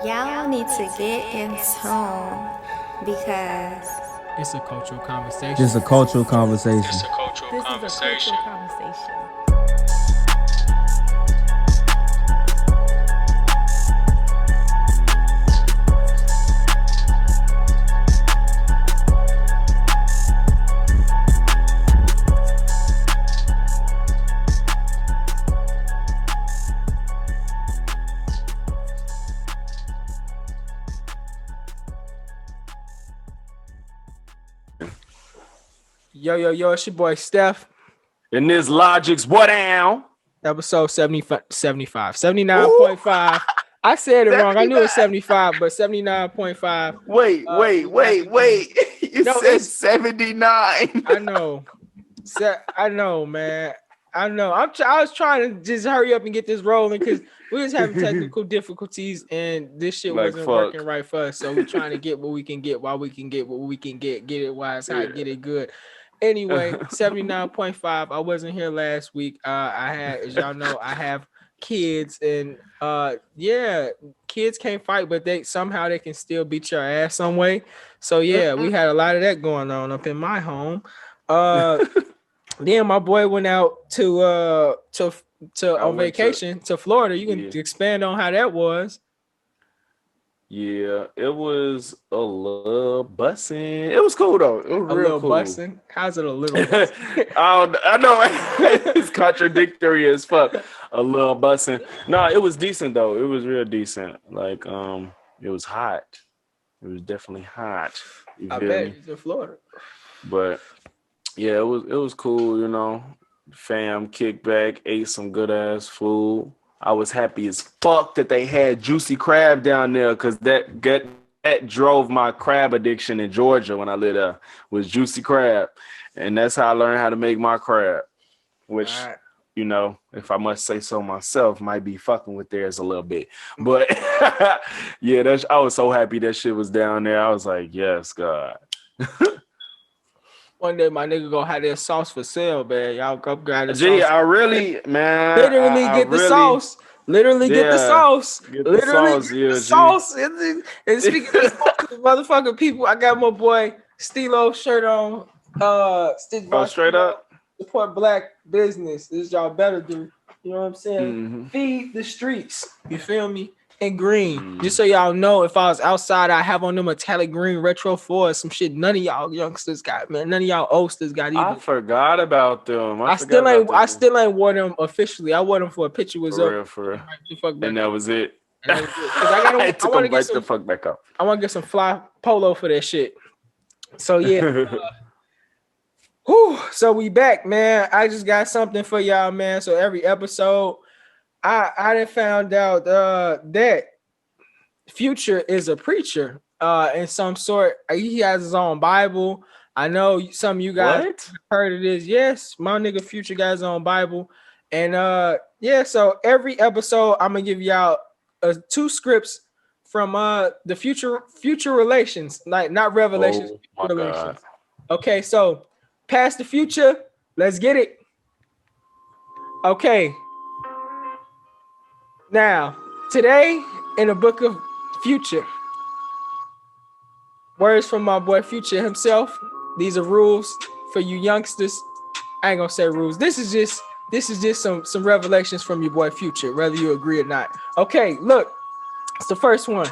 Y'all need to get in tune because It's a cultural conversation. This is a cultural conversation. This is a cultural conversation. Yo, it's your boy Steph. And this Logic's what down? Episode 75, 79.5. I said it wrong. I knew it was 75, but 79.5. Wait. You No, said it's 79. I know. I know, man. I know. I was trying to just hurry up and get this rolling because we was having technical difficulties and this shit Like, wasn't fuck. working right for us. So we're trying to get what we can get while we can get what we can get it while it's hot, get it good. Anyway, 79.5. I wasn't here last week. I had, as y'all know, I have kids and kids can't fight, but they can still beat your ass some way. So yeah, we had a lot of that going on up in my home. Then my boy went out to on vacation to Florida. You can expand on how that was. Yeah, it was a little bussing. It was cool though. It was real cool. Bussing? How's it a little bussing? I know it's contradictory as fuck. A little bussing. No, it was decent though. It was real decent. Like it was hot. It was definitely hot. I bet it's in Florida. But yeah, it was cool, you know. Fam kicked back, ate some good ass food. I was happy as fuck that they had juicy crab down there because that drove my crab addiction in Georgia when I lived there, was juicy crab. And that's how I learned how to make my crab, which, you know, if I must say so myself, might be fucking with theirs a little bit. But yeah, I was so happy that shit was down there. I was like, yes, God. One day my nigga gonna have that sauce for sale, man. Y'all go grab the sauce. Gee, I really, man. Literally get the sauce. Literally get the sauce. Get the Literally sauce, get the sauce. And speaking of motherfucking people, I got my boy Stilo shirt on. Straight up. Support black business. This y'all better do. You know what I'm saying? Mm-hmm. Feed the streets. You feel me? And green. Just so y'all know, if I was outside, I have on them metallic green retro 4 some shit none of y'all youngsters got, man. None of y'all oldsters got either. I forgot about them. I still ain't wore them officially. I wore them for a picture was for up. Real. And that was it. I took them right the fuck back up. I want to get some fly polo for that shit. So yeah. So we back, man. I just got something for y'all, man. So every episode, I done found out that Future is a preacher in some sort. He has his own Bible. I know some of you guys heard of this. Yes, my nigga Future got his own Bible. And so every episode I'm gonna give y'all 2 scripts from the future relations, like not revelations, relations. Okay, so past the future, let's get it. Okay. Now, today in the book of Future, words from my boy Future himself. These are rules for you youngsters. I ain't gonna say rules. This is just some revelations from your boy Future, whether you agree or not. Okay, look, it's the first one.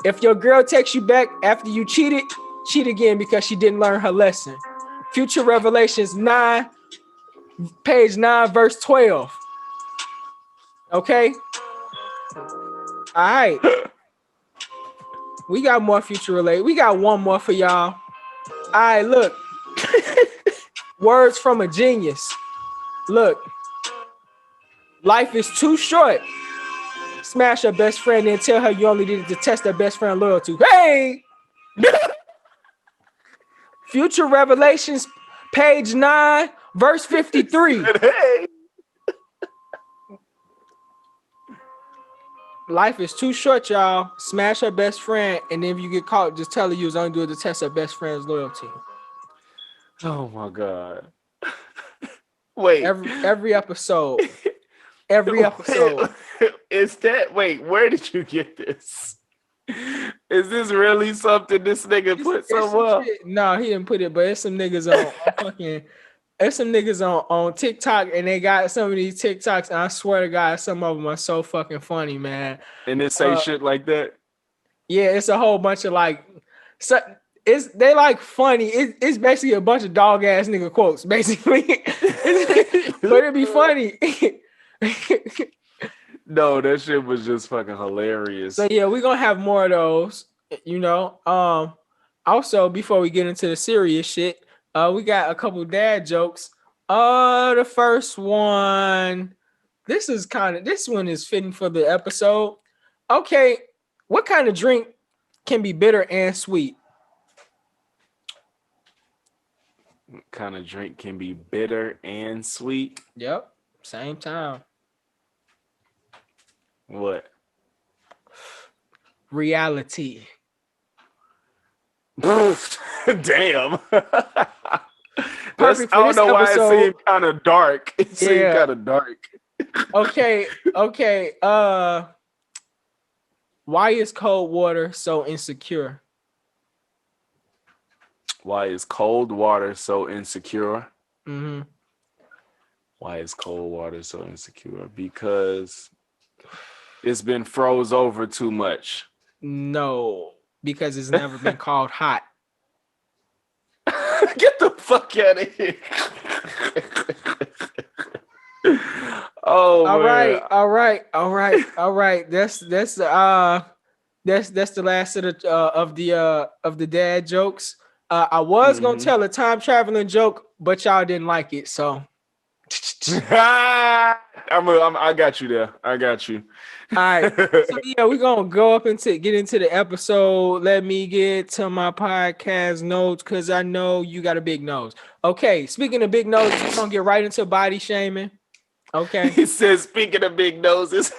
If your girl takes you back after you cheated, cheat again because she didn't learn her lesson. Future Revelations 9, page 9, verse 12. Okay. All right. We got more Future related. We got one more for y'all. All right, look. Words from a genius. Look. Life is too short. Smash her best friend and tell her you only did it to test her best friend loyalty. Hey! Future Revelations, page 9, verse 53. Hey. Life is too short, y'all. Smash her best friend, and then if you get caught, just tell her you was only doing it to test her best friend's loyalty. Oh my God. Wait. Every episode. Every episode. Is that wait? Where did you get this? Is this really something this nigga put It's some somewhere? shit. No, he didn't put it, but it's some niggas on fucking. It's some niggas on TikTok, and they got some of these TikToks, and I swear to God, some of them are so fucking funny, man. And it say shit like that. Yeah, it's a whole bunch of like, so they like funny. It's basically a bunch of dog ass nigga quotes, basically. But it'd be funny. No, that shit was just fucking hilarious. So yeah, we're gonna have more of those, you know. Also before we get into the serious shit, we got a couple dad jokes. The first one, this one is fitting for the episode. Okay, what kind of drink can be bitter and sweet? What kind of drink can be bitter and sweet? Yep, same time. What? Reality. Damn. Perfect I don't know why episode. it seemed kind of dark. It seemed kind of dark. Okay. Why is cold water so insecure? Why is cold water so insecure? Mm-hmm. Why is cold water so insecure? Because it's been froze over too much. No, because it's never been called hot. Get the fuck out of here. Oh, all man. All right. That's the last of the dad jokes. I was gonna tell a time traveling joke, but y'all didn't like it, so I got you there. I got you. all right. So yeah, we're gonna go up into get into the episode. Let me get to my podcast notes because I know you got a big nose. Okay, speaking of big noses, we're gonna get right into body shaming. Okay. He says, speaking of big noses.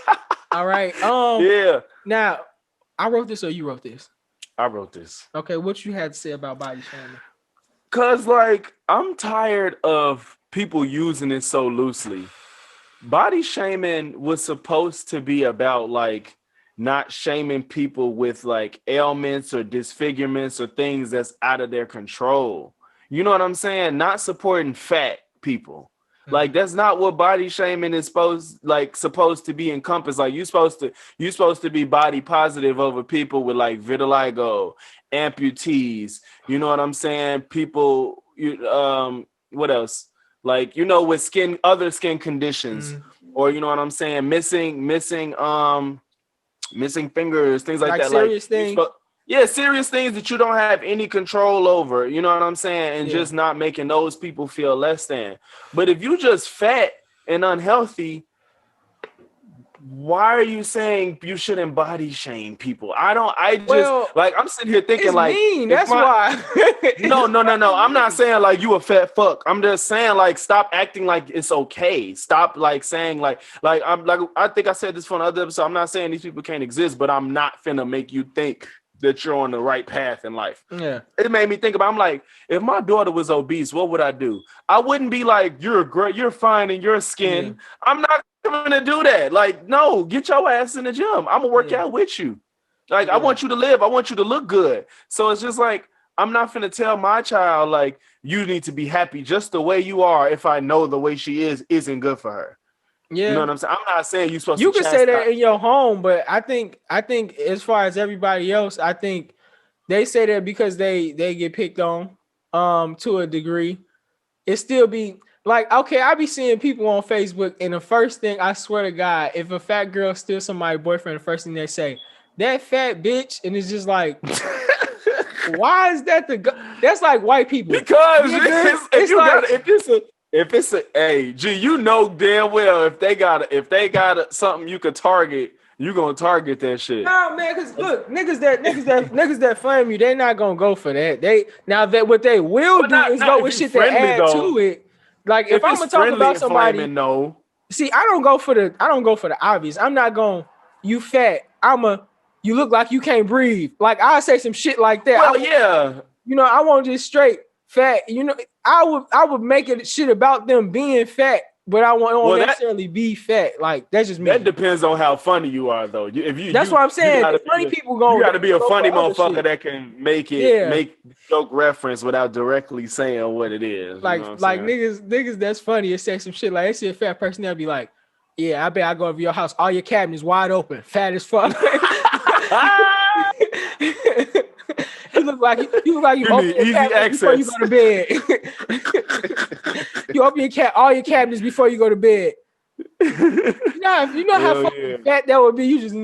All right. Yeah. Now, I wrote this or you wrote this? I wrote this. Okay, what you had to say about body shaming? Cause like I'm tired of people using it so loosely. Body shaming was supposed to be about like not shaming people with like ailments or disfigurements or things that's out of their control. You know what I'm saying? Not supporting fat people. Like that's not what body shaming is supposed to be encompassed. Like you're supposed to be body positive over people with like vitiligo, amputees. You know what I'm saying? People, what else? Like with other skin conditions, or you know what I'm saying? Missing fingers, things like that. Serious things. Serious things that you don't have any control over, you know what I'm saying? And just not making those people feel less than. But if you just fat and unhealthy, why are you saying you shouldn't body shame people? I'm sitting here thinking like mean. That's why. No. I'm not saying like you a fat fuck. I'm just saying like stop acting like it's okay. Stop like saying like I think I said this for another episode. I'm not saying these people can't exist, but I'm not finna make you think that you're on the right path in life. Yeah. It made me think about, I'm like, if my daughter was obese, what would I do? I wouldn't be like, you're fine in your skin. Yeah. I'm not gonna do that. Like, no, get your ass in the gym. I'm gonna work out with you. Like, I want you to live. I want you to look good. So it's just like, I'm not gonna tell my child, like, you need to be happy just the way you are if I know the way she isn't good for her. Yeah. You know what I'm saying? I'm not saying you're supposed to. You can say that in your home, but I think as far as everybody else, I think they say that because they get picked on to a degree. It still be like, okay, I be seeing people on Facebook, and the first thing, I swear to God, if a fat girl steals somebody's boyfriend, the first thing they say, that fat bitch, and it's just like why is that that's like white people? Because if it's a hey, G, you know damn well if they got something you could target, you gonna target that shit. No, man, because look, niggas that flame you, they not gonna go for that. What they will do is go with shit that add to it. Like if I'm gonna talk about somebody, flaming, no. See, I don't go for the obvious. I'm not going, you fat. You look like you can't breathe. Like I say some shit like that. I want just straight fat. I would make it shit about them being fat but I won't Well, necessarily be fat. Like that's just me. That depends on how funny you are, though. That's what I'm saying. Funny people go. You got to be a funny motherfucker shit. that can make joke reference without directly saying what it is. Like, you know what I'm saying? niggas that's funny and say some shit like, they see a fat person, they'll be like, yeah, I bet I go over your house, all your cabinets wide open, fat as fuck. You look like you open need your easy cabinets before you access. go to bed. You open all your cabinets before you go to bed. You know how fucking fat that would be. You just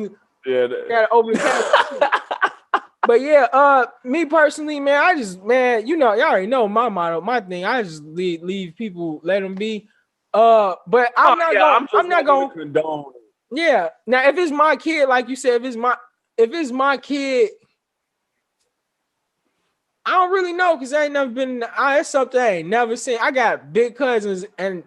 gotta open the cabinet. But yeah, me personally, man, y'all already know my motto, my thing. I just leave people, let them be. But I'm not gonna condone. Yeah. Now, if it's my kid, like you said, if it's my kid, I don't really know because I ain't never been. That's something I ain't never seen. I got big cousins and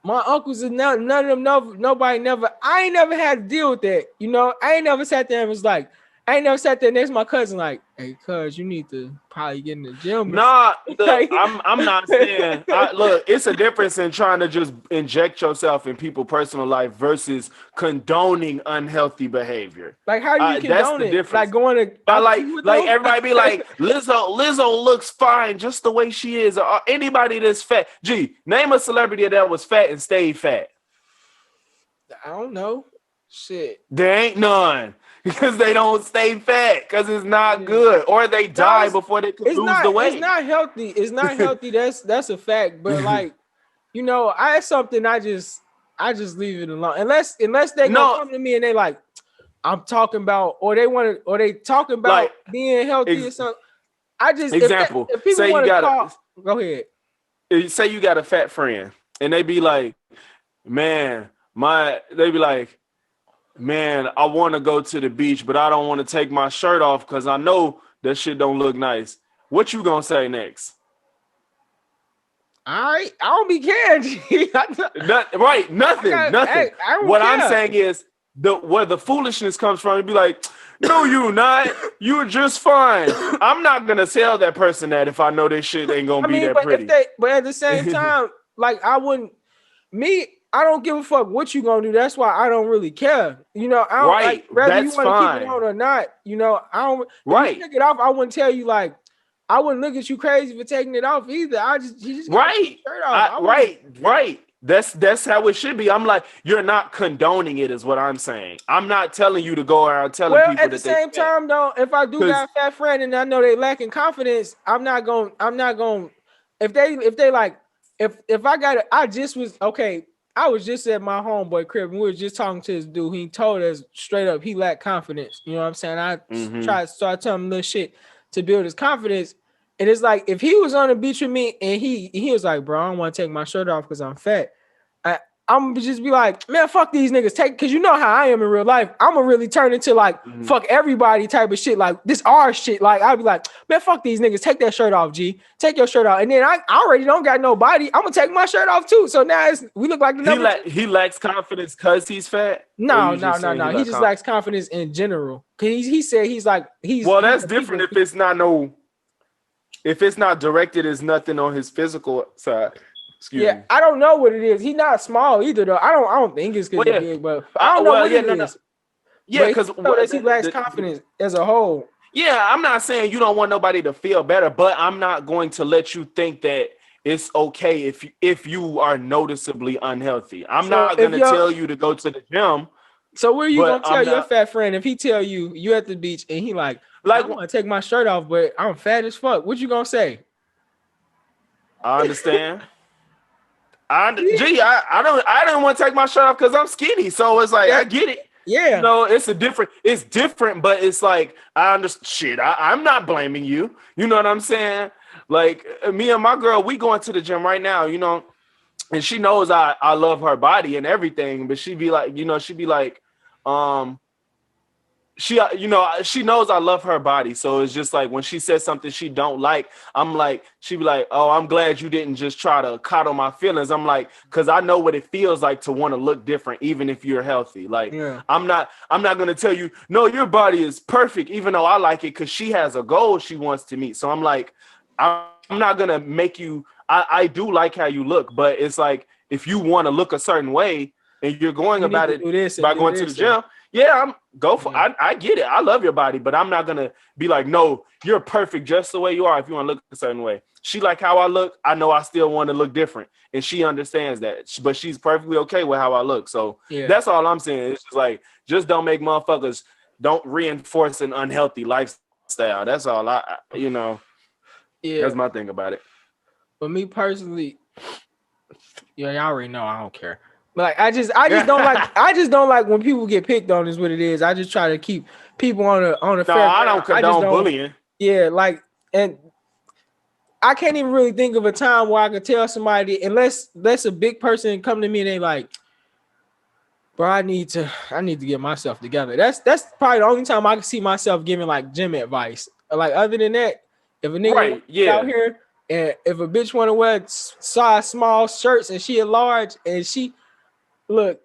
my uncles and none of them. Nobody never. I ain't never had to deal with that. You know, I ain't never sat there and was like, I ain't never sat there next to my cousin like, hey, cuz, you need to probably get in the gym. Nah, I'm not saying. Look, it's a difference in trying to just inject yourself in people's personal life versus condoning unhealthy behavior. Like, how do you condone that's the it? difference. Like going to like everybody be like, Lizzo looks fine just the way she is. Or anybody that's fat. Gee, name a celebrity that was fat and stayed fat. I don't know. Shit. There ain't none. Because they don't stay fat because it's not good, or they die before they can lose the weight. It's not healthy. It's not healthy. That's a fact. But like, you know, it's something I just leave it alone. Unless they gonna come to me and they like, I'm talking about, or they talking about like, being healthy or something. I just example. If people want to call, go ahead. Say you got a fat friend, and they be like, man, I want to go to the beach, but I don't want to take my shirt off because I know that shit don't look nice. What you gonna say next? I don't be caring. Right, nothing. What I'm saying is where the foolishness comes from. It'd be like, no, you not. You're just fine. I'm not gonna tell that person that if I know this shit ain't gonna be that pretty. But at the same time, like I don't give a fuck what you gonna do. That's why I don't really care. You know, I don't like whether you want to keep it on or not. You know, I don't. If you take it off, I wouldn't tell you like. I wouldn't look at you crazy for taking it off either. You just take your shirt off. Right. That's how it should be. I'm like, you're not condoning it, is what I'm saying. I'm not telling you to go around telling people. At the same time, though, if I do got a fat friend and I know they lacking confidence, I'm not going. If they like, if I got it, I was just at my homeboy crib and we were just talking to this dude. He told us straight up he lacked confidence. You know what I'm saying? I tried to start telling him little shit to build his confidence. And it's like, if he was on the beach with me and he was like, bro, I don't want to take my shirt off because I'm fat. I'm just be like, man, fuck these niggas. Because you know how I am in real life. I'm going to really turn into like, fuck everybody type of shit. Like this our shit. Like, I'll be like, man, fuck these niggas. Take that shirt off, G. Take your shirt off. And then I already don't got no body. I'm going to take my shirt off too. So now we look like the number. He lacks confidence because he's fat? No. He just lacks confidence in general. Because he said well, that's different if it's not if it's not directed as nothing on his physical side. Excuse me. I don't know what it is. He's not small either, though. I don't think it's because he's big, but I don't know what it is. Yeah, because he lacks confidence as a whole. Yeah, I'm not saying you don't want nobody to feel better, but I'm not going to let you think that it's okay if you are noticeably unhealthy. I'm not going to tell you to go to the gym. So what are you going to tell your fat friend if he tell you at the beach and he like I want to take my shirt off, but I'm fat as fuck? What you going to say? I understand. I didn't want to take my shirt off because I'm skinny. So it's like, I get it. Yeah. You know, it's different, but it's like, I understand. Shit, I'm not blaming you. You know what I'm saying? Like, me and my girl, we going to the gym right now, you know, and she knows I love her body and everything, but she knows I love her body. So it's just like when she says something she don't like, she be like, oh, I'm glad you didn't just try to coddle my feelings. I'm like, because I know what it feels like to want to look different, even if you're healthy. Like, I'm not going to tell you, no, your body is perfect, even though I like it, because she has a goal she wants to meet. So I'm like, I'm not going to make you, I do like how you look, but it's like if you want to look a certain way and you're going You need about to it do this and by do going to the this gym, yeah, I'm go for. Yeah. I get it. I love your body, but I'm not gonna be like, no, you're perfect just the way you are. If you want to look a certain way, she like how I look. I know I still want to look different, and she understands that. But she's perfectly okay with how I look. So Yeah. that's all I'm saying. It's just like, just don't make motherfuckers don't reinforce an unhealthy lifestyle. That's all Yeah. That's my thing about it. But me personally, yeah, y'all already know I don't care. But like I just don't like when people get picked on is what it is. I just try to keep people on a No, fair I ground. don't I just condone don't bullying. Yeah, like, and I can't even really think of a time where I could tell somebody, unless a big person come to me and they like, bro, I need to get myself together. That's probably the only time I can see myself giving like gym advice. Like other than that, if a nigga Right, yeah. out here and if a bitch want to wear size small shirts and she a large and she look,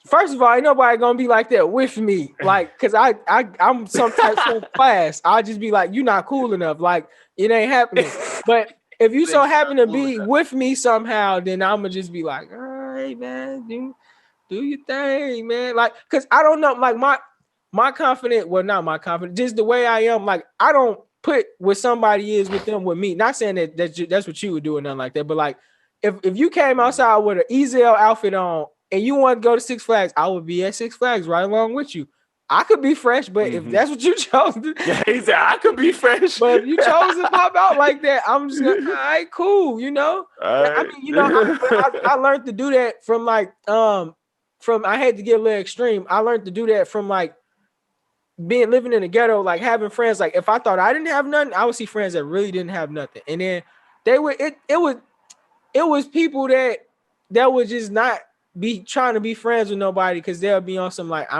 first of all, ain't nobody gonna be like that with me. Like, cause I'm some type of class. I'll just be like, you not cool enough. Like, it ain't happening. But if you so happen to be with me somehow, then I'ma just be like, all right, man, do your thing, man. Like, cause I don't know, like my confidence, well, not my confidence, just the way I am. Like, I don't put what somebody is with them with me. Not saying that's what you would do or nothing like that, but like, if you came outside with an Ezel outfit on and you want to go to Six Flags, I would be at Six Flags right along with you. I could be fresh, but if that's what you chose to, Yeah, he said I could be fresh. but if you chose to pop out like that, I'm just gonna, all right, cool, you know. I mean, you know, I learned to do that from like from I had to get a little extreme. I learned to do that from like living in the ghetto, like having friends. Like if I thought I didn't have nothing, I would see friends that really didn't have nothing, and then they would it was people that would just not be trying to be friends with nobody because they'll be on some like I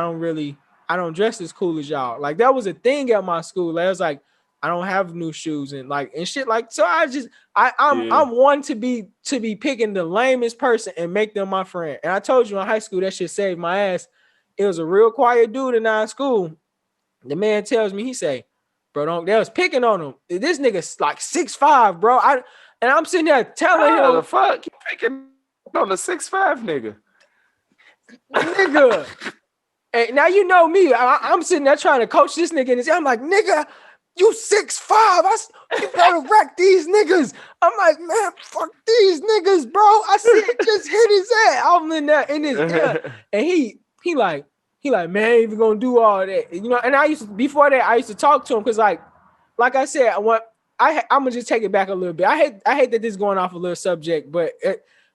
don't dress as cool as y'all. Like that was a thing at my school. Like, I was like, I don't have new shoes and like and shit. Like so I'm one to be picking the lamest person and make them my friend. And I told you in high school that shit saved my ass. It was a real quiet dude in our school. The man tells me, he say, bro, don't they was picking on him. This nigga's like 6'5", bro. And I'm sitting there telling him, the fuck you picking on the 6'5" nigga. Nigga. Hey, now you know me. I'm sitting there trying to coach this nigga, and I'm like, nigga, you 6'5". You gotta wreck these niggas. I'm like, man, fuck these niggas, bro. I see it just hit his ass. I'm in there in his ear, and he like, man, I ain't even gonna do all that, you know. And before that, I used to talk to him because like I said, I'm gonna just take it back a little bit. I hate that this is going off a little subject, but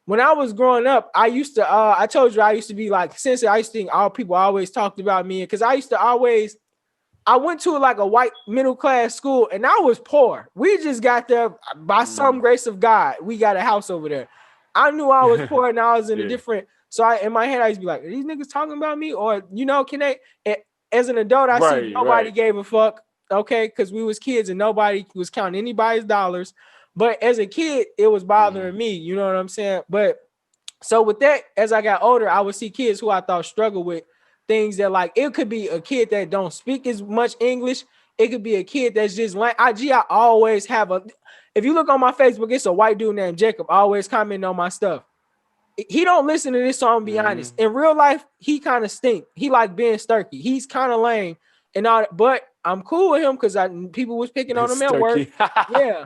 when I was growing up, I used to, I told you I used to be like, since I used to think all people always talked about me, because I used to I went to like a white middle class school and I was poor. We just got there by some grace of God. We got a house over there. I knew I was poor and I was in a different, so in my head, I used to be like, are these niggas talking about me? Or, you know, can they, as an adult, I see nobody gave a fuck, okay, because we was kids and nobody was counting anybody's dollars. But as a kid, it was bothering me. You know what I'm saying? But so with that, as I got older, I would see kids who I thought struggle with things that like it could be a kid that don't speak as much English. It could be a kid that's just like I always have if you look on my Facebook, it's a white dude named Jacob always commenting on my stuff. He don't listen to this, so I'm gonna be honest. In real life, he kind of stink. He like being sturky. He's kind of lame and all that, but I'm cool with him because people was picking on him at work. Yeah,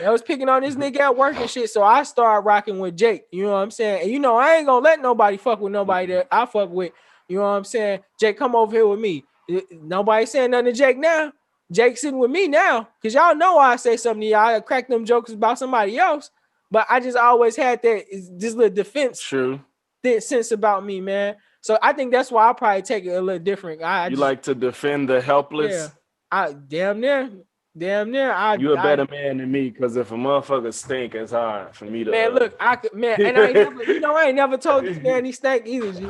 I was picking on this nigga at work and shit. So I started rocking with Jake. You know what I'm saying? And you know, I ain't gonna let nobody fuck with nobody that I fuck with. You know what I'm saying? Jake, come over here with me. Nobody saying nothing to Jake now. Jake sitting with me now. Cause y'all know I say something to y'all. I crack them jokes about somebody else. But I just always had this little defense sense about me, man. So I think that's why I probably take it a little different. You like to defend the helpless? Yeah. I damn near. You a better man than me, because if a motherfucker stink, it's hard for me to. Man, look, and I ain't never told this man he stank either, G.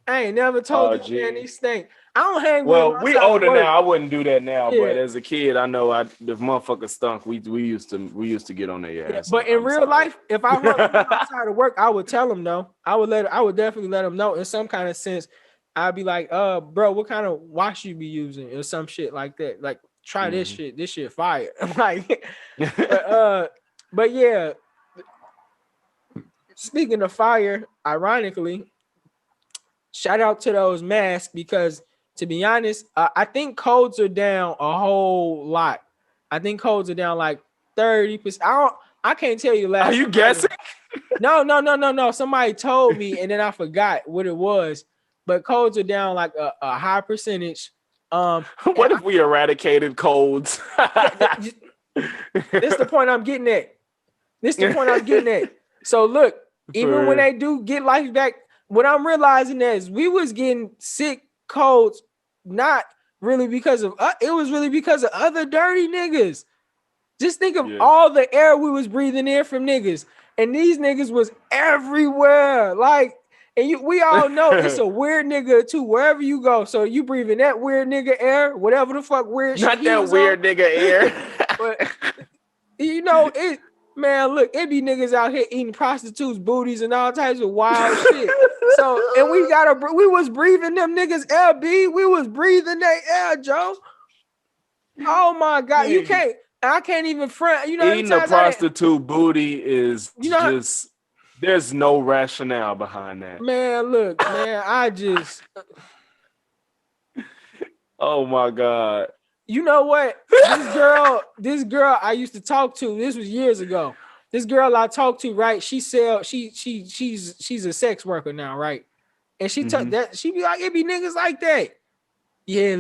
I ain't never told this man he stank. I don't hang with him. Well, we older now. I wouldn't do that now, but as a kid, I know if motherfucker stunk, we used to get on their ass. But in real life, if I run outside of work, I would tell him no. I would definitely let him know in some kind of sense. I'd be like, bro, what kind of wash you be using or some shit like that? Like, try this shit. This shit fire. Like, but yeah, speaking of fire, ironically, shout out to those masks because, to be honest, I think codes are down a whole lot. I think codes are down like 30%. I can't tell you Are last. you guessing? No. Somebody told me, and then I forgot what it was. But codes are down like a high percentage. What if we eradicated codes? This is the point I'm getting at. So look, even when they do get life back, what I'm realizing is we was getting sick colds, not really because of it was really because of other dirty niggas. Just think of all the air we was breathing in from niggas, and these niggas was everywhere. Like, and we all know it's a weird nigga too, wherever you go. So you breathing that weird nigga air, whatever the fuck weird shit. Not that weird nigga air. But you know it. Man, look, it be niggas out here eating prostitutes' booties and all types of wild shit. So, and we was breathing them niggas LB. We was breathing their air, Joe. Oh my God, you can't. I can't even front. You know, eating a prostitute booty is just. There's no rationale behind that. Man, look, man, I just. Oh my God. You know what? This girl I used to talk to, this was years ago. This girl I talked to, right? She's a sex worker now, right? And she took that, she be like, it be niggas like that. Yeah,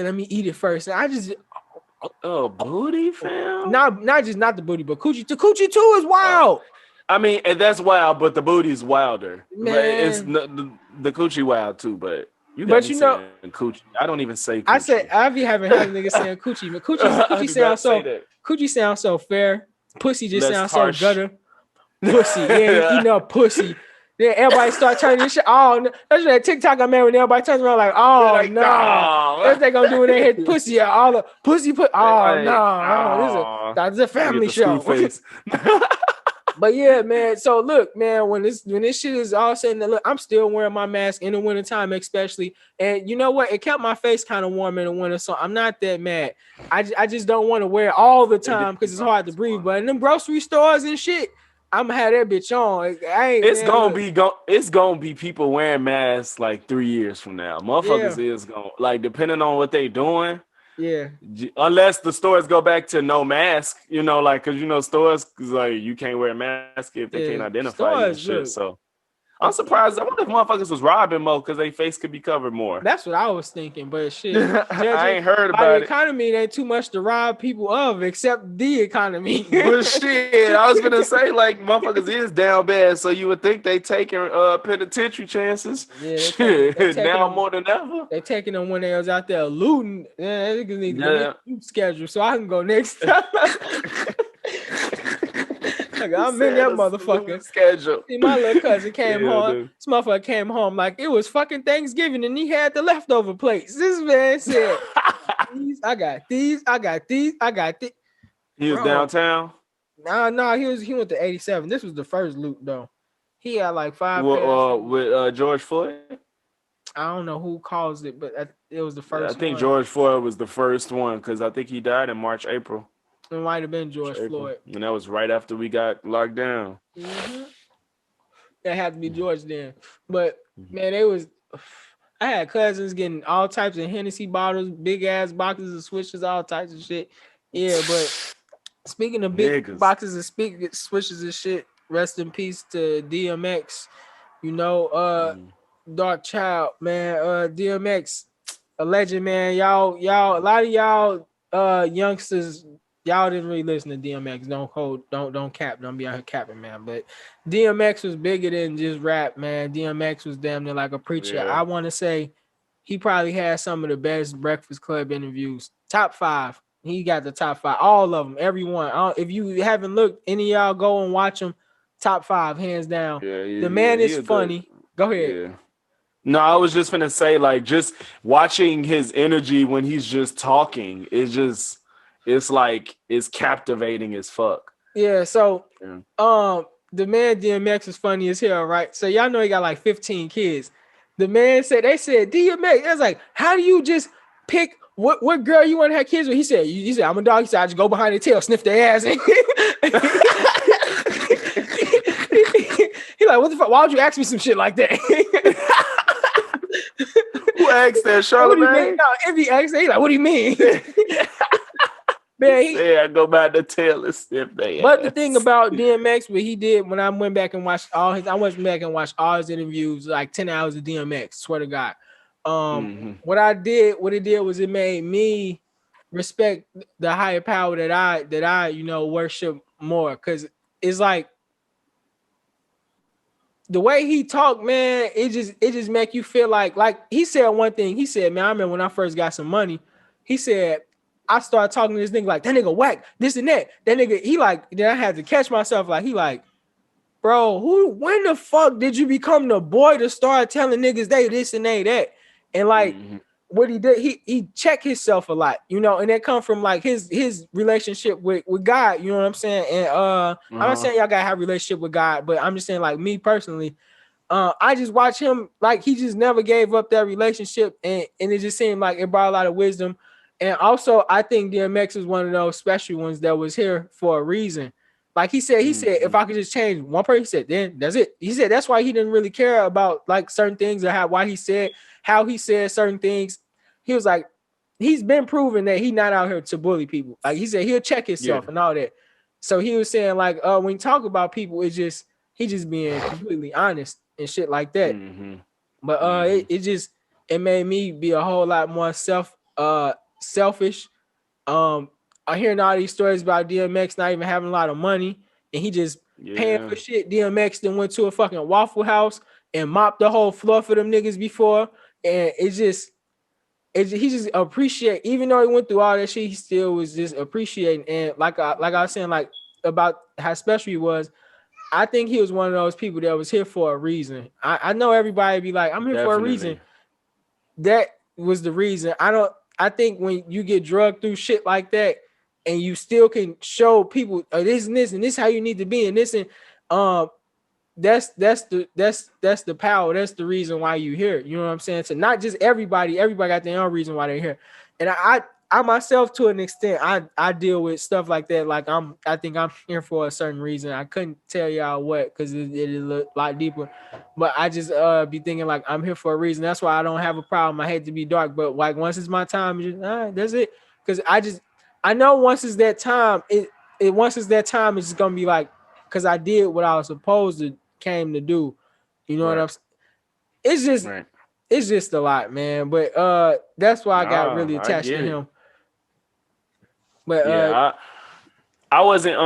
let me eat it first. And I just booty, fam? Not the booty, but coochie. The coochie too is wild. I mean, and that's wild, but the booty's wilder. Man. It's the coochie wild too, but you got me saying coochie. I don't even say coochie. I be having niggas saying coochie, but coochie sounds so fair. Pussy just sounds so gutter. Pussy, eating up pussy. Then everybody start turning this shit. Oh, that's that TikTok I made when everybody turns around like, oh no, what they gonna do when they hit pussy? All the pussy put. Oh no, that's a family show. But yeah, man. So look, man, when this shit is all said and done, look, I'm still wearing my mask in the wintertime, especially. And you know what? It kept my face kind of warm in the winter, so I'm not that mad. I just don't want to wear it all the time because it's hard to breathe. But in them grocery stores and shit, I'm gonna have that bitch on. It's gonna be people wearing masks like 3 years from now. Motherfuckers is gonna, like, depending on what they doing. Yeah. Unless the stores go back to no mask, you know, like, cause you know stores, like, you can't wear a mask if they can't identify you and shit. Look. So I'm surprised. I wonder if motherfuckers was robbing more because their face could be covered more. That's what I was thinking, but shit, I ain't heard about the economy. It ain't too much to rob people of, except the economy. But shit, I was gonna say, like, motherfuckers is down bad, so you would think they taking penitentiary chances. Yeah, shit, now more than ever. They taking them when they was out there looting. Yeah, niggas need to schedule so I can go next time. I'm in that motherfucker schedule. See, my little cousin came home. Dude. This motherfucker came home like it was fucking Thanksgiving, and he had the leftover plates. This man said, I got these. He was downtown? No, he went to 87. This was the first loot though. He had like 5 with George Floyd. I don't know who caused it, but it was the first. I think George Floyd was the first one because I think he died in March, April. It might have been George Floyd. And that was right after we got locked down. Mm-hmm. That had to be George then. But, man, I had cousins getting all types of Hennessy bottles, big-ass boxes of switches, all types of shit. Yeah, but speaking of big boxes of switches and shit, rest in peace to DMX. You know, Dark Child, man. DMX, a legend, man. Y'all, a lot of y'all youngsters, y'all didn't really listen to DMX. Don't cap. Don't be out here capping, man. But DMX was bigger than just rap, man. DMX was damn near like a preacher. Yeah. I want to say he probably had some of the best Breakfast Club interviews. Top 5. He got the top 5. All of them. Everyone. If you haven't looked, any of y'all go and watch them. Top 5, hands down. The man is funny. Go ahead. Yeah. No, I was just gonna say, like, just watching his energy when he's just talking is just, it's captivating as fuck. Yeah, so the man DMX is funny as hell, right? So y'all know he got like 15 kids. The man said, DMX, I was like, how do you just pick what girl you want to have kids with? He said, I'm a dog. He said, I just go behind their tail, sniff their ass. He like, what the fuck? Why would you ask me some shit like that? Who asked that, What do you mean? Charlamagne? No, if he asked that, he like, what do you mean? Man, I go back to Taylor Swift. But the thing about DMX, what he did when I went back and watched all his, I went back and watched all his interviews, like 10 hours of DMX, swear to God. What it did was it made me respect the higher power that I worship more, because it's like the way he talked, man, it just make you feel like he said one thing. He said, man, I remember when I first got some money, he said, I started talking to this nigga like, that nigga whack, this and that. That nigga, he like, then I had to catch myself, like, he like, bro, when the fuck did you become the boy to start telling niggas they this and they that? And like, what he did, he checked himself a lot, and that come from like his relationship with God, you know what I'm saying? And I'm not saying y'all gotta have a relationship with God, but I'm just saying, like, me personally, I just watch him, like, he just never gave up that relationship, and it just seemed like it brought a lot of wisdom. And also, I think DMX is one of those special ones that was here for a reason. Like he said, if I could just change one person, he said, then that's it. He said that's why he didn't really care about like certain things, or how he said certain things. He was like, he's been proven that he's not out here to bully people. Like he said, he'll check himself and all that. So he was saying, like, when you talk about people, it's just he just being completely honest and shit like that. But it made me be a whole lot more selfish. I'm hearing all these stories about DMX not even having a lot of money, and he just paying for shit. DMX then went to a fucking Waffle House and mopped the whole floor for them niggas before, and he just appreciate, even though he went through all that shit, he still was just appreciating. And like I was saying, like, about how special he was, I think he was one of those people that was here for a reason. I know everybody be like, I'm here for a reason. That was the reason. I think when you get drugged through shit like that, and you still can show people this and this and this how you need to be, and this, and that's the power. That's the reason why you here. You know what I'm saying? So not just everybody got their own reason why they're here. And I myself, to an extent, I deal with stuff like that. Like I think I'm here for a certain reason. I couldn't tell y'all what, because it is a lot deeper. But I just be thinking like I'm here for a reason. That's why I don't have a problem. I hate to be dark, but like once it's my time, it's just, that's it. Because I know once it's that time, once it's that time, it's just gonna be like, because I did what I was supposed to came to do. You know what I'm saying? It's just a lot, man. But that's why I got really attached to him. But I wasn't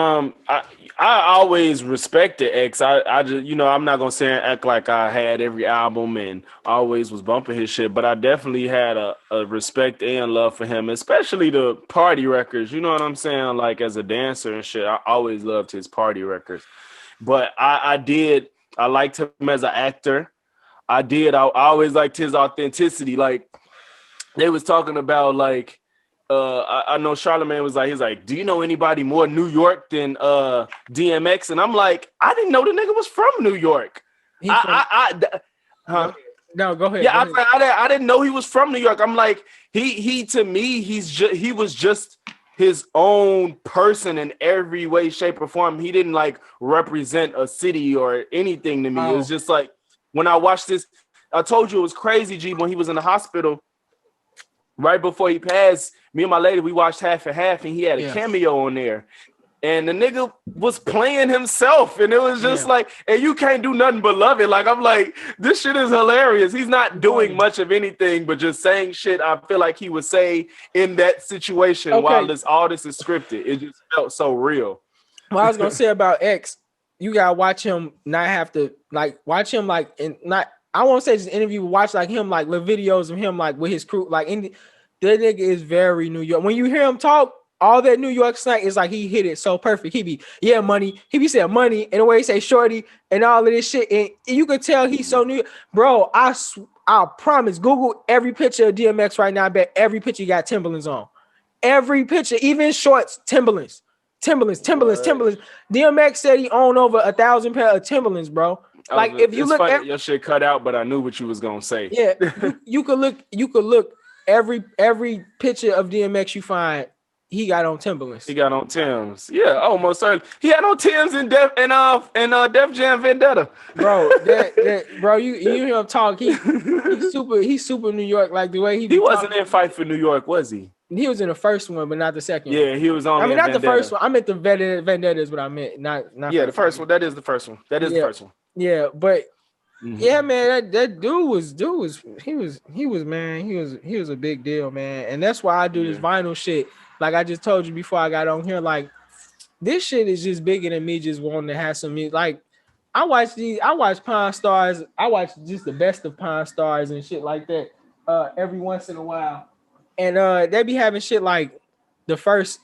I always respected X. I just, I'm not gonna say and act like I had every album and always was bumping his shit, but I definitely had a respect and love for him, especially the party records. You know what I'm saying? Like, as a dancer and shit, I always loved his party records. But I liked him as an actor. I always liked his authenticity. Like, they was talking about, like, I know Charlamagne was like, he's like, do you know anybody more New York than DMX? And I'm like, I didn't know the nigga was from New York. No, go ahead. Yeah, go ahead. I didn't know he was from New York. I'm like, he to me, he was just his own person in every way, shape, or form. He didn't like represent a city or anything to me. It was just like, when I watched this, I told you it was crazy, G, when he was in the hospital. Right before he passed, me and my lady, we watched Half and Half, and he had a cameo on there. And the nigga was playing himself, and it was just like, and you can't do nothing but love it. Like, I'm like, this shit is hilarious. He's not doing much of anything, but just saying shit I feel like he would say in that situation while all this is scripted. It just felt so real. What I was going to say about X, you got to watch him, not have to, like, watch him, like, and not, I won't say just interview, but watch like him, like little videos of him, like with his crew, like that nigga is very New York. When you hear him talk, all that New York slang is like he hit it so perfect. He be money. He be saying money, and the way he say shorty and all of this shit, and you could tell he's so New York. Bro, I promise. Google every picture of DMX right now. I bet every picture you got Timberlands on. Every picture, even shorts, Timberlands. DMX said he owned over 1,000 pair of Timberlands, bro. Like, if you look, funny, your shit cut out, but I knew what you was gonna say. Yeah, you could look every picture of DMX you find. he got on Timberlands. He got on Tim's. Yeah, almost certainly. He had on Tim's in Def Jam Vendetta. Bro, bro, you hear him talk? He's super New York. Like the way he He be wasn't talking. in Fight for New York, was he? He was in the first one, but not the second one. Yeah, he was only. I mean, in not Vendetta. the first one. I meant the Vendetta is what I meant. Not. Yeah, the first one. That is the first one. That is the first one. Yeah, but yeah, man, that dude was he was a big deal, man, and that's why I do this vinyl shit. Like I just told you before I got on here, like this shit is just bigger than me just wanting to have some music. Like I watch Pawn Stars. I watch just the best of Pawn Stars and shit like that every once in a while. And they be having shit like the first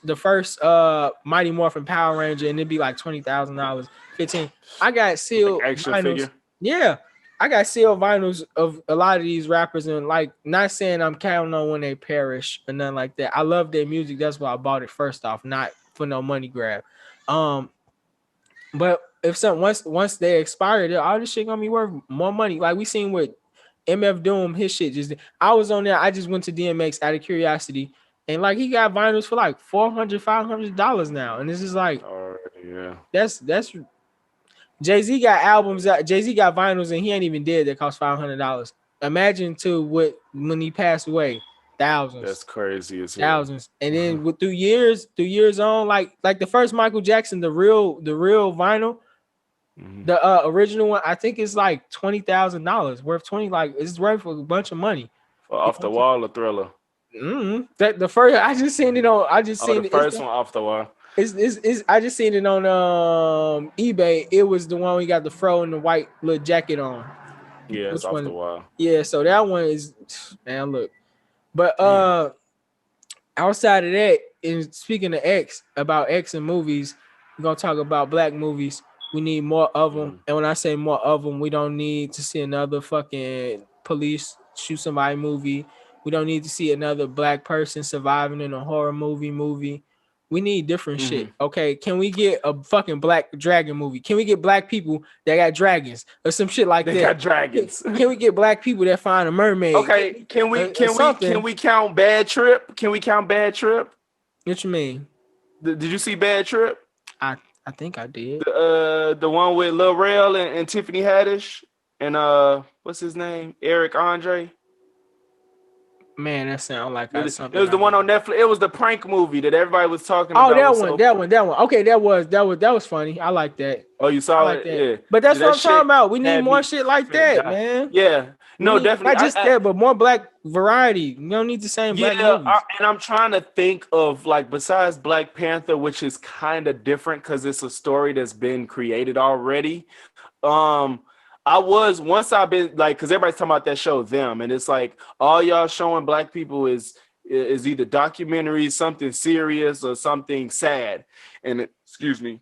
Mighty Morphin Power Ranger, and it'd be like $20,000, 15. I got sealed like action vinyls. figure. Yeah, I got sealed vinyls of a lot of these rappers, and like not saying I'm counting on when they perish or nothing like that. I love their music. That's why I bought it first off, not for no money grab. But if once they expire, all this shit gonna be worth more money. Like we seen with MF Doom, his shit just. I was on there. I just went to DMX out of curiosity, and like he got vinyls for like $400-$500 now, and this is like, yeah, that's Jay-Z got albums. Jay-Z got vinyls, and he ain't even dead. That cost $500. Imagine when he passed away, thousands. That's crazy as hell. Thousands, and then through years on, like the first Michael Jackson, the real vinyl. The original one, I think it's like $20,000 worth 20. Like it's worth a bunch of money. For Off the Wall or Thriller. That the first I just seen it on. The first one Off the Wall. It's I just seen it on eBay. It was the one we got the fro and the white little jacket on. Yeah, it's Off the Wall. Yeah, so that one is, man, look. But outside of that, and speaking of X and movies, we're gonna talk about black movies. We need more of them. And when I say more of them, we don't need to see another fucking police shoot somebody movie. We don't need to see another black person surviving in a horror movie. We need different shit. Okay, can we get a fucking black dragon movie? Can we get black people that got dragons or some shit like that? They got dragons. Can we get black people that find a mermaid? Okay, can we count Bad Trip? Can we count Bad Trip? What you mean? Did you see Bad Trip? I think I did. The one with Lil Rel and Tiffany Haddish and what's his name? Eric Andre. Man, that sounds like something. It was the one on Netflix. It was the prank movie that everybody was talking about. Oh, that one. Okay, that was funny. I like that. Oh, you saw it? Yeah. But that's what I'm talking about. We need more shit like that, man. Yeah. No, definitely. Not just that, but more black variety. You don't need the same black movies. And I'm trying to think of, like, besides Black Panther, which is kind of different because it's a story that's been created already. Once I've been like, because everybody's talking about that show Them, and it's like all y'all showing black people is either documentaries, something serious or something sad. And excuse me.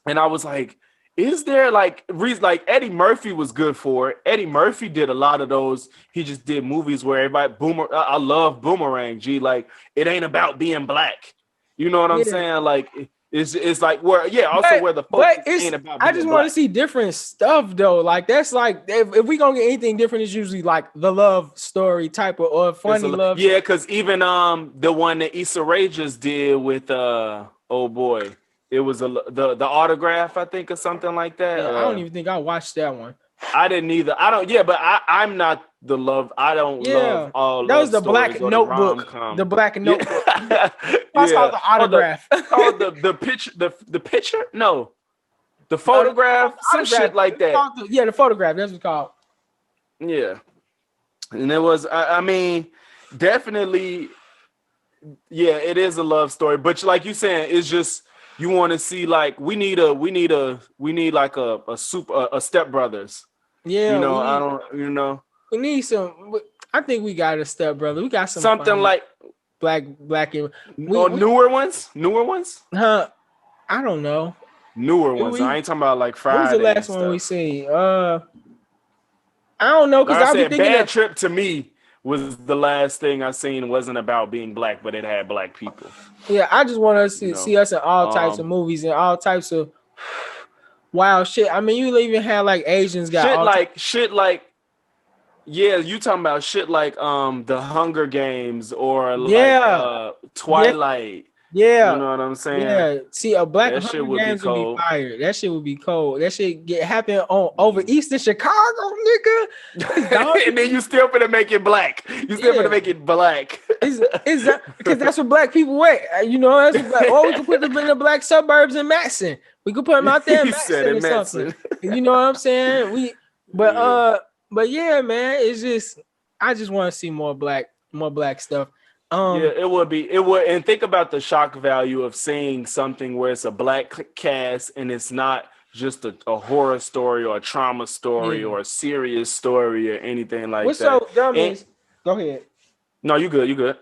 And I was like, is there like reason, like Eddie Murphy was good for it. Eddie Murphy did a lot of those. He just did movies where everybody I love Boomerang. Like it ain't about being black. You know what I'm saying? Like it's like where where the focus ain't about. I just want to see different stuff though. Like that's like if we gonna get anything different, it's usually like the love story type of or funny love. Yeah, because even the one that Issa Rae just did with oh boy. It was the Autograph, I think, or something like that. Yeah, I don't even think I watched that one. I didn't either. I don't. Yeah, but I'm not the love. I don't love all. That was the Black Notebook. The Black Notebook. That's called the Autograph. Called the picture. The picture? No, the Photograph. Some shit like that. The Photograph. That's what it's called. Yeah, and it was. I mean, definitely. Yeah, it is a love story, but like you saying, it's just. You want to see like we need like a Step Brothers. Yeah, we need some. I think we got a Step Brother. We got something like black and newer ones. Huh? I don't know. Newer ones. I ain't talking about like Friday. What was the last one we seen? I don't know because I said Bad Trip to me was the last thing I seen. Wasn't about being black, but it had black people. Yeah, I just want to see us in all types of movies and all types of wild shit. I mean, you even had like Asians got shit like yeah, you talking about shit like the Hunger Games or like Twilight. You Yeah, know what I'm saying? yeah. See, a Black That shit Hunger would be Games would be cold. fire. That shit would be cold. That shit get happen on over Eastern Chicago, nigga. It's dog. And then you still finna make it black. You still finna Yeah. make it black. Is that because that's what black people wait? You know, that's what black. Or we could put them in the black suburbs in Matson. We could put them out there in He said Matson it, or something. Manson. You know what I'm saying? But Yeah. but yeah, man, it's just I just want to see more black stuff. Yeah, it would be. It would, and think about the shock value of seeing something where it's a black cast and it's not just a horror story or a trauma story Yeah. or a serious story or anything like What's that. so dumb And is go ahead. no, you good. You good.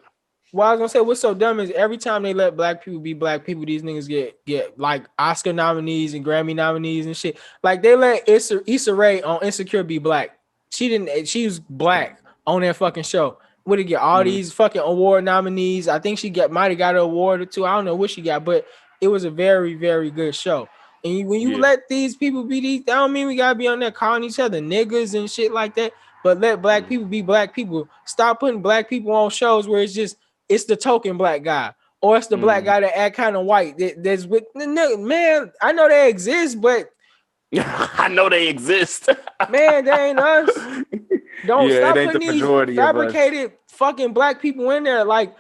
Well, I was gonna say what's so dumb is every time they let black people be black people, these niggas get like Oscar nominees and Grammy nominees and shit. Like they let Issa Rae on Insecure be black. She didn't. She was black on that fucking show. Would it get all these fucking award nominees? I think she might have got an award or two. I don't know what she got, but it was a very very good show. And when you Yeah. let these people be these, that don't mean we gotta be on there calling each other niggas and shit like that. But let black people be black people. Stop putting black people on shows where it's the token black guy, or it's the black guy that act kind of white. That's with man. I know they exist, but I know they exist. man, they ain't us. Don't Yeah, it stop ain't the putting these majority of us. fabricated fucking black people in there. Like,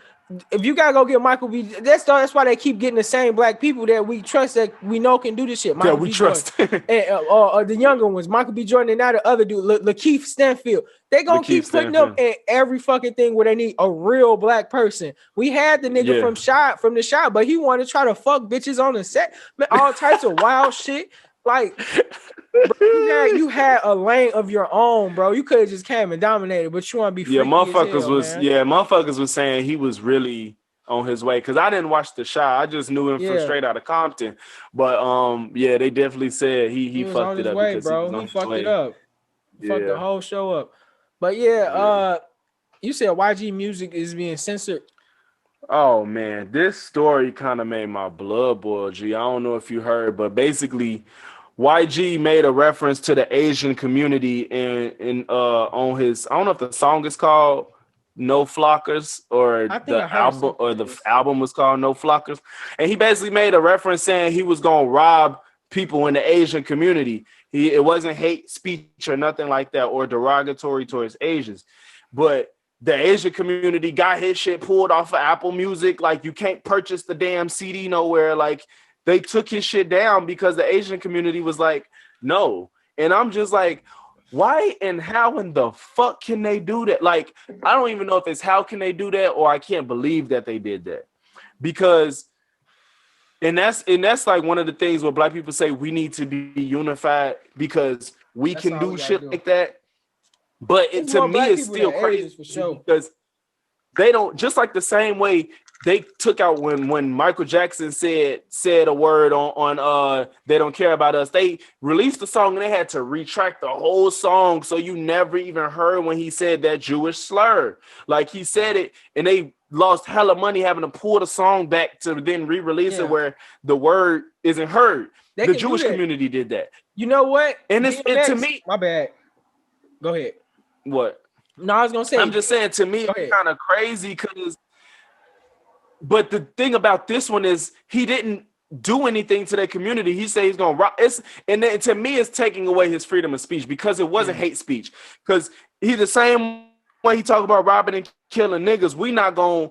if you gotta go get Michael B, that's why they keep getting the same black people that we trust that we know can do this shit. Michael That we B. trust. Jordan, and, or the younger ones, Michael B. Jordan, and now the other dude, Lakeith Stanfield. They gonna Lakeith keep putting them Stanfield. in every fucking thing where they need a real black person. We had the nigga from the shot, but he wanted to try to fuck bitches on the set, man, all types of wild shit. Like, bro, you had a lane of your own, bro. You could have just came and dominated, but you want to be freaky motherfuckers was saying he was really on his way because I didn't watch the shot. I just knew him from straight out of Compton. But yeah, they definitely said he was fucked on it his up way, because bro. he was on He his fucked way. it up. He fucked the whole show up. But you said YG music is being censored. Oh man, this story kind of made my blood boil. G, I don't know if you heard, but basically, YG made a reference to the Asian community in on his. I don't know if the song is called No Flockers or I think I the heard album something or like the this. album was called No Flockers, and he basically made a reference saying he was gonna rob people in the Asian community. It wasn't hate speech or nothing like that or derogatory towards Asians, but the Asian community got his shit pulled off of Apple Music. Like, you can't purchase the damn CD nowhere. Like, they took his shit down because the Asian community was like, no. And I'm just like, why and how in the fuck can they do that? Like, I don't even know if it's how can they do that or I can't believe that they did that. Because that's like one of the things where black people say we need to be unified because we can do shit like that. But It's to more me, black it's people still than crazy Asians for sure. because they don't, just like the same way they took out when Michael Jackson said a word on they don't care about us. They released the song and they had to retract the whole song, so you never even heard when he said that Jewish slur. Like, he said it, and they lost hella money having to pull the song back to then re-release it where the word isn't heard. The Jewish community did that. You know what? And it's to me. My bad. Go ahead. What? No, I was gonna say. I'm just saying, to me, it's kind of crazy because. But the thing about this one is he didn't do anything to their community. He said he's gonna rob. And then to me, it's taking away his freedom of speech because it wasn't hate speech. Because he the same way he talk about robbing and killing niggas, we not gonna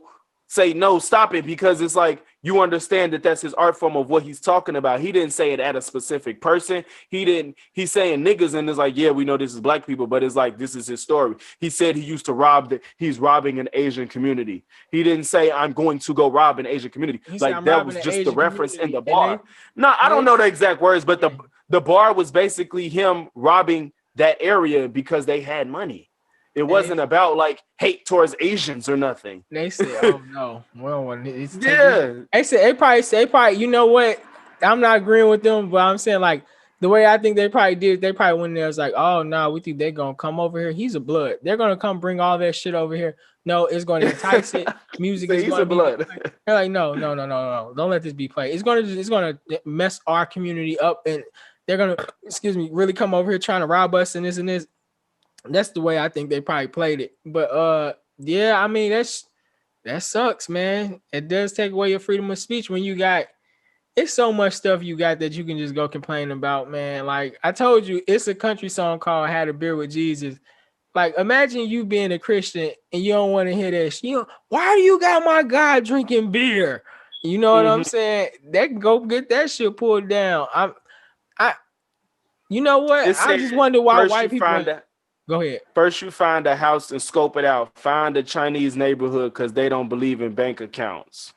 say no, stop it, because it's like you understand that that's his art form of what he's talking about. He didn't say it at a specific person. He's saying niggas, and it's like, yeah, we know this is black people, but it's like this is his story. He said he used to he's robbing an Asian community. He didn't say I'm going to go rob an Asian community. Like, that was just the reference in the bar. No, I don't know the exact words, but the bar was basically him robbing that area because they had money. It wasn't about like hate towards Asians or nothing. They said, "Oh no, well, it's They probably. You know what? I'm not agreeing with them, but I'm saying like the way I think they probably did. They probably went there. It's like, oh no, we think they're gonna come over here. He's a blood. They're gonna come bring all that shit over here. No, it's gonna entice it. Music is gonna be blood. They're like, no. Don't let this be played. It's gonna mess our community up, and they're gonna, really come over here trying to rob us and this and this. That's the way I think they probably played it. But yeah, I mean, That sucks, man. It does take away your freedom of speech when you got it's so much stuff you got that you can just go complain about, man. Like I told you, it's a country song called "Had a Beer with Jesus." Like imagine you being a Christian and you don't want to hear that shit. Why do you got my God drinking beer? You know what I'm saying? They can go get that shit pulled down. I, you know what? It I said just wonder why first you white people. find a Go ahead. first you find a house and scope it out. Find a Chinese neighborhood because they don't believe in bank accounts.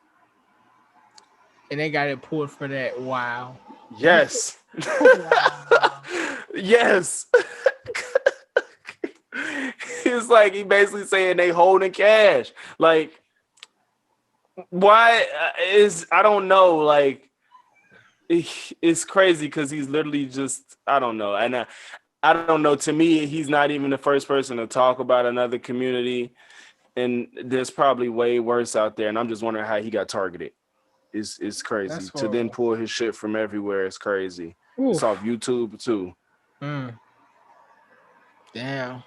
And they got it pulled for that. Wow. Yes. Wow. Yes. It's like he basically saying they holding cash. Like, why is I don't know. Like, it's crazy because he's literally just I don't know, and I don't know. To me, he's not even the first person to talk about another community, and there's probably way worse out there. And I'm just wondering how he got targeted. It's crazy That's to then horrible. pull his shit from everywhere. It's crazy. Oof. It's off YouTube too. Damn.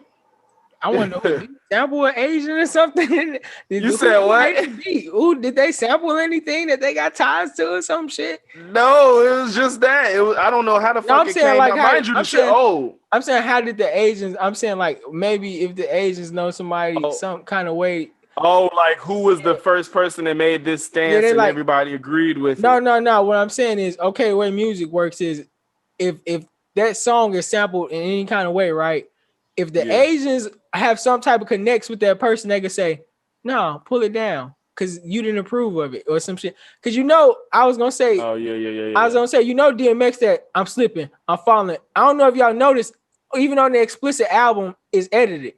I want to know, did he sample an Asian or something? You said what? Ooh, did they sample anything that they got ties to or some shit? No, it was just that. It was, I don't know how the fuck I'm it saying came like out. how, Mind you, the I'm shit saying, old. I'm saying how did the Asians? I'm saying like maybe if the Asians know somebody Oh. some kind of way. Oh, like who was the first person that made this stance they and like everybody agreed with no. it? What I'm saying is okay. The way music works is if that song is sampled in any kind of way, right? If the Yeah. Asians have some type of connects with that person, they could say, "No, pull it down," because you didn't approve of it or some shit. Because I was gonna say, Oh yeah. I was gonna say, DMX that I'm slipping, I'm falling. I don't know if y'all noticed, even on the explicit album is edited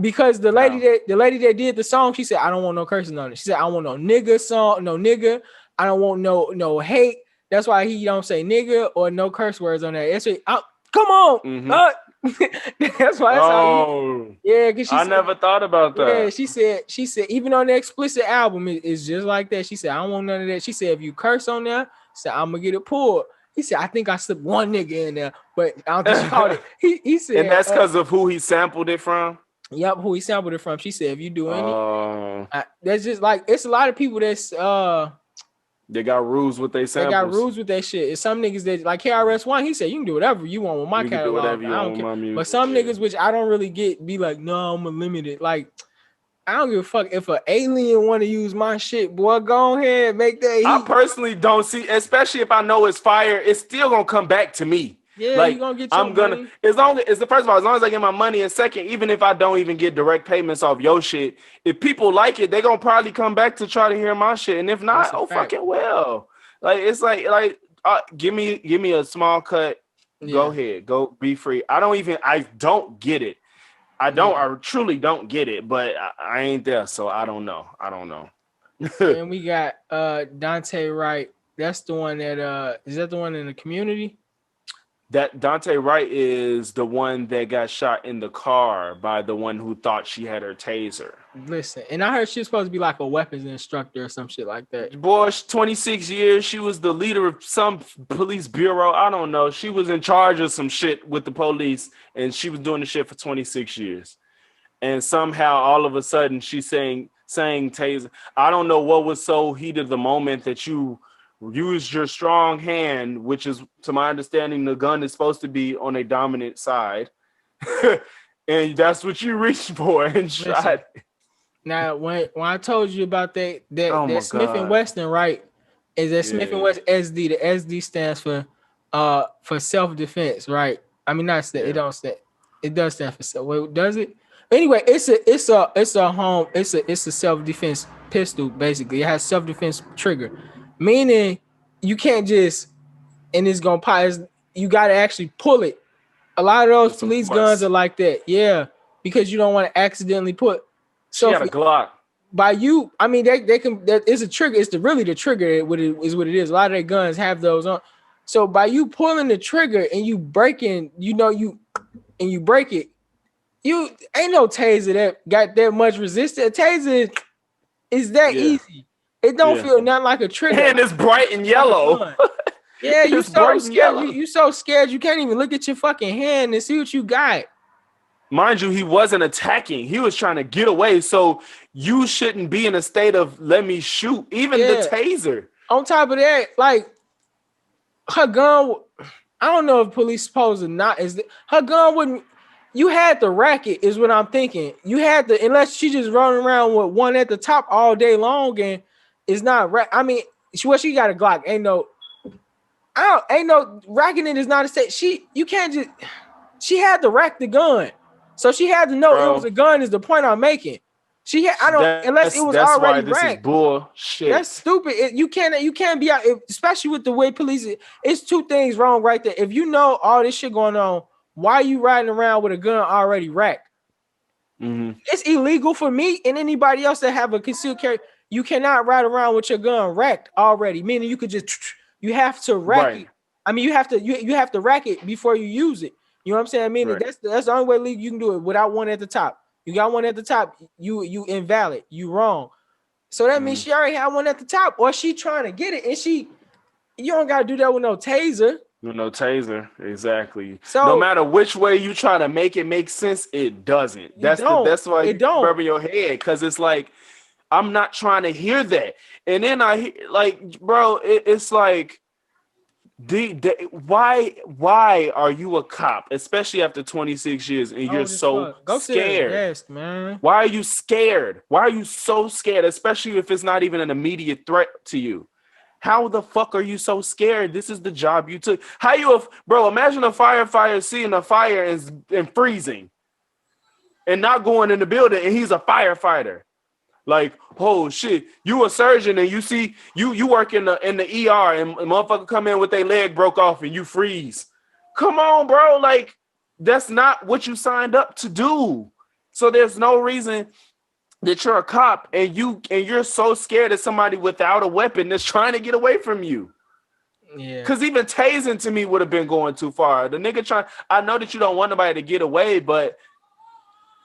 because the lady that did the song, she said, "I don't want no cursing on it." She said, "I don't want no nigga song, no nigga. I don't want no hate." That's why he don't say nigga or no curse words on that. That's come on. That's why. That's how. Yeah, because I never thought about that. Yeah, she said even on the explicit album, it's just like that. She said, "I don't want none of that." She said, "If you curse on there, said I'm gonna get it pulled." He said, "I think I slipped one nigga in there, but I don't think she caught it." He said, and that's because of who he sampled it from. Yep, who he sampled it from. She said, "If you do any, that's just like it's a lot of people that's they got rules with their samples. They got rules with that shit. It's some niggas that like KRS-One. He said you can do whatever you want with my catalog. Do whatever you want with my music. But some niggas, which I don't really get, be like, no, I'm limited. Like, I don't give a fuck if an alien want to use my shit, boy. Go ahead, make that. I personally don't see, especially if I know it's fire, it's still gonna come back to me. Yeah, like, you gonna get your money. As long as the first of all, as long as I get my money, and second, even if I don't even get direct payments off your shit, if people like it, they gonna probably come back to try to hear my shit. And if not, fucking well. Like it's like give me a small cut. Yeah. Go ahead, go be free. I don't get it. I truly don't get it, but I ain't there, so I don't know. And we got Dante Wright. That's the one that is that the one in the community? That Dante Wright is the one that got shot in the car by the one who thought she had her taser. Listen, and I heard she's supposed to be like a weapons instructor or some shit like that. Boy, 26 years. She was the leader of some police bureau. I don't know. She was in charge of some shit with the police, and she was doing the shit for 26 years. And somehow, all of a sudden, she's saying taser. I don't know what was so heated of the moment that you used your strong hand, which is, to my understanding, the gun is supposed to be on a dominant side. And that's what you reached for and shot. Now, when I told you about that Smith and Wesson, right? Is that Smith and Wesson SD? The SD stands for self-defense, right? I mean, not it don't stand. It does stand for self. Well, does it? Anyway, it's a self-defense pistol. Basically, it has self-defense trigger, meaning you can't just and it's gonna pop. You got to actually pull it. A lot of those police guns are like that, yeah, because you don't want to accidentally put. So she got a Glock. By you, I mean they can. That is a trigger. It's really the trigger. What it is. A lot of their guns have those on. So by you pulling the trigger and you breaking, you break it. You ain't no taser that got that much resistance. A taser is that easy. It don't feel nothing like a trigger. And it's bright and yellow. Yeah, you so scared. You so scared you can't even look at your fucking hand and see what you got. Mind you, he wasn't attacking. He was trying to get away. So you shouldn't be in a state of let me shoot. Even the taser. On top of that, like her gun, I don't know if police supposed to not. Her gun wouldn't. You had the racket, is what I'm thinking. You had the unless she just running around with one at the top all day long and it's not. I mean, she got a Glock. Ain't no racking is not a state. You can't just. She had to rack the gun, so she had to know it was a gun. Is the point I'm making? Unless it was already racked. This is bullshit. That's stupid. You can't be out, especially with the way police. It's two things wrong right there. If you know all this shit going on, why are you riding around with a gun already racked? Mm-hmm. It's illegal for me and anybody else that have a concealed carry. You cannot ride around with your gun racked already. Meaning you could just you have to rack it. I mean, you have to rack it before you use it. You know what I'm saying? I mean, that's the only way legal you can do it without one at the top. You got one at the top, you invalid, you wrong. So that means she already had one at the top, or she trying to get it, and you don't gotta do that with no taser. With no taser, exactly. So no matter which way you try to make it make sense, it doesn't. That's why you remember your head, because it's like I'm not trying to hear that. And then bro, it's like. Why are you a cop, especially after 26 years, and you're so scared? Yes, man. Why are you scared? Why are you so scared, especially if it's not even an immediate threat to you? How the fuck are you so scared? This is the job you took. Bro, imagine a firefighter seeing a fire and freezing and not going in the building, and he's a firefighter. Like, oh shit, you a surgeon and you see you work in the ER and motherfucker come in with their leg broke off and you freeze. Come on, bro. Like, that's not what you signed up to do. So there's no reason that you're a cop and you're so scared of somebody without a weapon that's trying to get away from you. Yeah. Because even tasing to me would have been going too far. The nigga I know that you don't want nobody to get away, but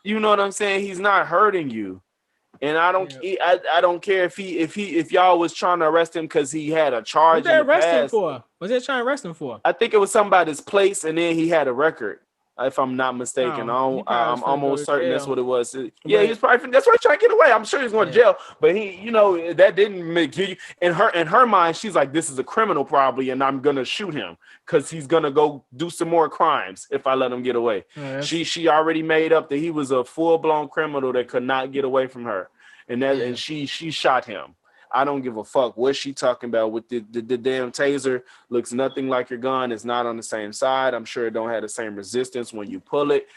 you know what I'm saying? He's not hurting you. And I don't care if y'all was trying to arrest him because he had a charge. What they arrest him for? What's they trying to arrest him for? I think it was something about his place, and then he had a record. If I'm not mistaken, I'm almost certain that's what it was. Yeah, he's probably that's why he's trying to get away. I'm sure he's going to jail, but that didn't make you. In her mind, she's like, this is a criminal probably, and I'm gonna shoot him because he's gonna go do some more crimes if I let him get away. Yeah, she already made up that he was a full blown criminal that could not get away from her, and she shot him. I don't give a fuck what she talking about with the damn taser. Looks nothing like your gun. It's not on the same side. I'm sure it don't have the same resistance when you pull it.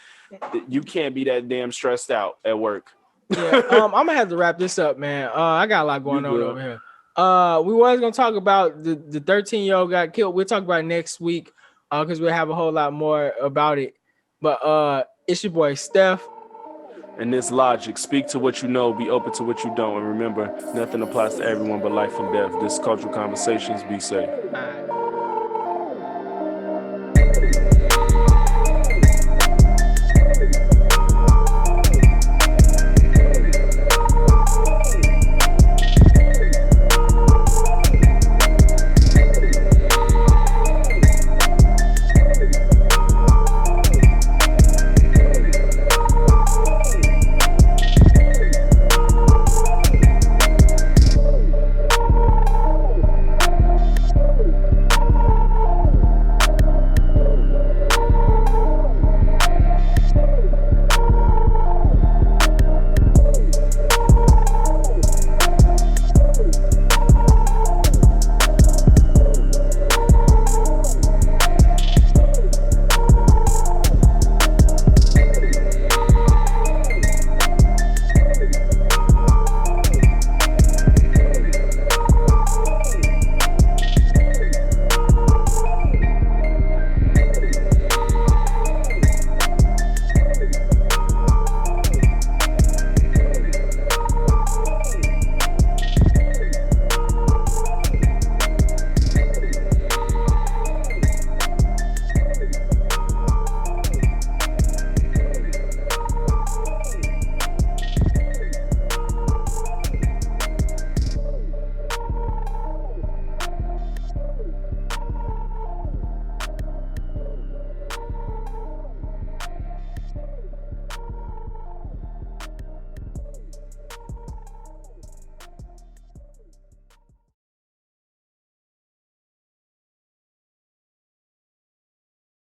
You can't be that damn stressed out at work. Yeah, I'm gonna have to wrap this up, man. I got a lot going on over here. We was gonna talk about the 13-year-old got killed. We'll talk about it next week because we'll have a whole lot more about it. But it's your boy Steph. And this logic, speak to what you know, be open to what you don't. And remember, nothing applies to everyone but life and death. This is Cultural Conversations. Be safe.